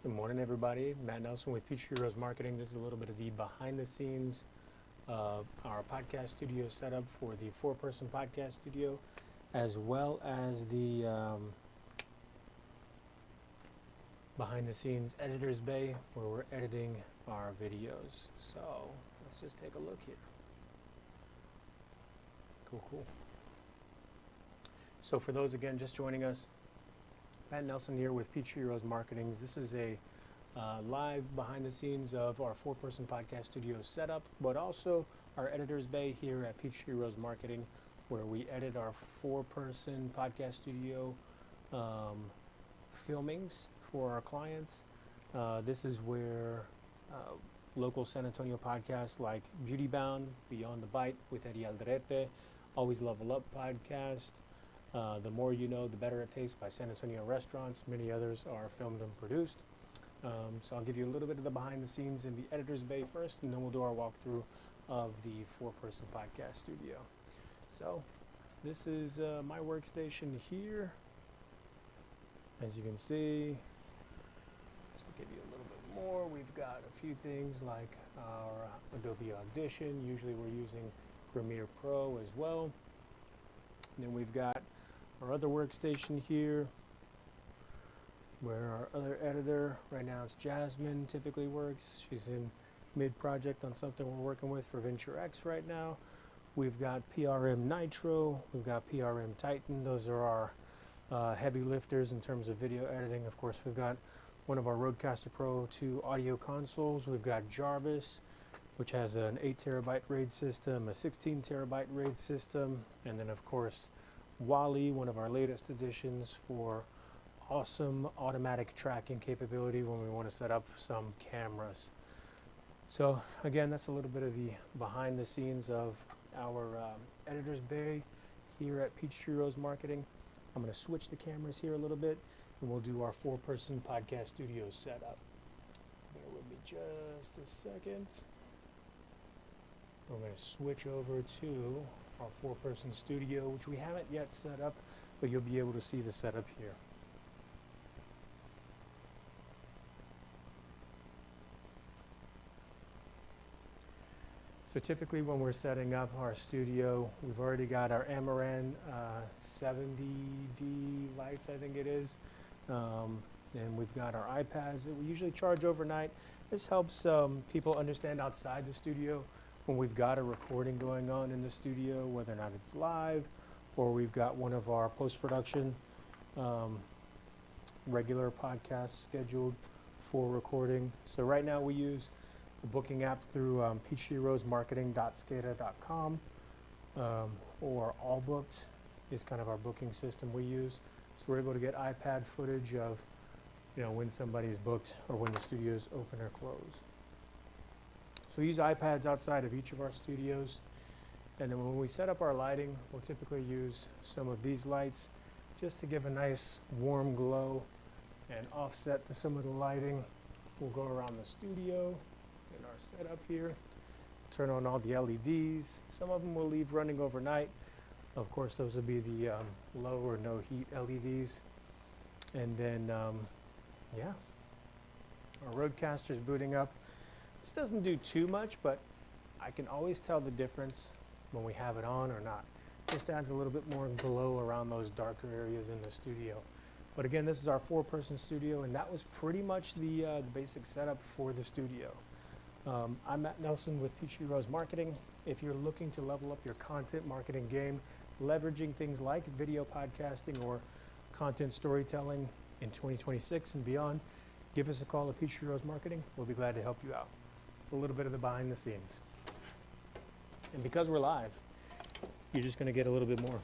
Good morning, everybody. Matt Nelson with Peachtree Marketing. This is a little bit of the behind the scenes of our podcast studio setup for the 4-person podcast studio, as well as the behind the scenes editor's bay where we're editing our videos. So let's just take a look here. Cool. So for those, again, just joining us, Matt Nelson here with Peachtree Marketing. This is a live behind the scenes of our 4-person podcast studio setup, but also our editor's bay here at Peachtree Marketing, where we edit our 4-person podcast studio filmings for our clients. This is where local San Antonio podcasts like Beauty Bound, Beyond the Bite with Eddie Alderete, Always Level Up podcast, The More You Know, The Better It Tastes by San Antonio Restaurants. Many others are filmed and produced. So I'll give you a little bit of the behind the scenes in the editor's bay first, and then we'll do our walkthrough of the 4-person podcast studio. So this is my workstation here. As you can see, just to give you a little bit more, we've got a few things like our Adobe Audition. Usually we're using Premiere Pro as well. And then we've got our other workstation here, where our other editor, right now it's Jasmine, typically works. She's in mid-project on something we're working with for Venture X right now. We've got PRM Nitro, we've got PRM Titan. Those are our heavy lifters in terms of video editing. Of course, we've got one of our Rodecaster Pro 2 audio consoles. We've got Jarvis, which has an 8 terabyte RAID system, a 16 terabyte RAID system, and then of course Wally, one of our latest additions for awesome automatic tracking capability when we want to set up some cameras. So again, that's a little bit of the behind the scenes of our editor's bay here at Peachtree Marketing. I'm going to switch the cameras here a little bit, and we'll do our 4-person podcast studio setup. Bear with me just a second. We're going to switch over to our 4-person studio, which we haven't yet set up, but you'll be able to see the setup here. So typically when we're setting up our studio, we've already got our Amaran 70D lights, I think it is. And we've got our iPads that we usually charge overnight. This helps people understand outside the studio when we've got a recording going on in the studio, whether or not it's live, or we've got one of our post-production regular podcasts scheduled for recording. So right now we use the booking app through peachtreerosemarketing.skata.com, or Allbooked is kind of our booking system we use. So we're able to get iPad footage of, when somebody's booked or when the studio's open or closed. So we use iPads outside of each of our studios. And then when we set up our lighting, we'll typically use some of these lights just to give a nice warm glow and offset to some of the lighting. We'll go around the studio in our setup here, turn on all the LEDs. Some of them we'll leave running overnight. Of course, those will be the low or no heat LEDs. And then, our Rodecaster's booting up. This doesn't do too much, but I can always tell the difference when we have it on or not. Just adds a little bit more glow around those darker areas in the studio. But again, this is our 4-person studio, and that was pretty much the basic setup for the studio. I'm Matt Nelson with Peachtree Marketing. If you're looking to level up your content marketing game, leveraging things like video podcasting or content storytelling in 2026 and beyond, give us a call at Peachtree Marketing. We'll be glad to help you out. It's a little bit of the behind the scenes. And because we're live, you're just going to get a little bit more.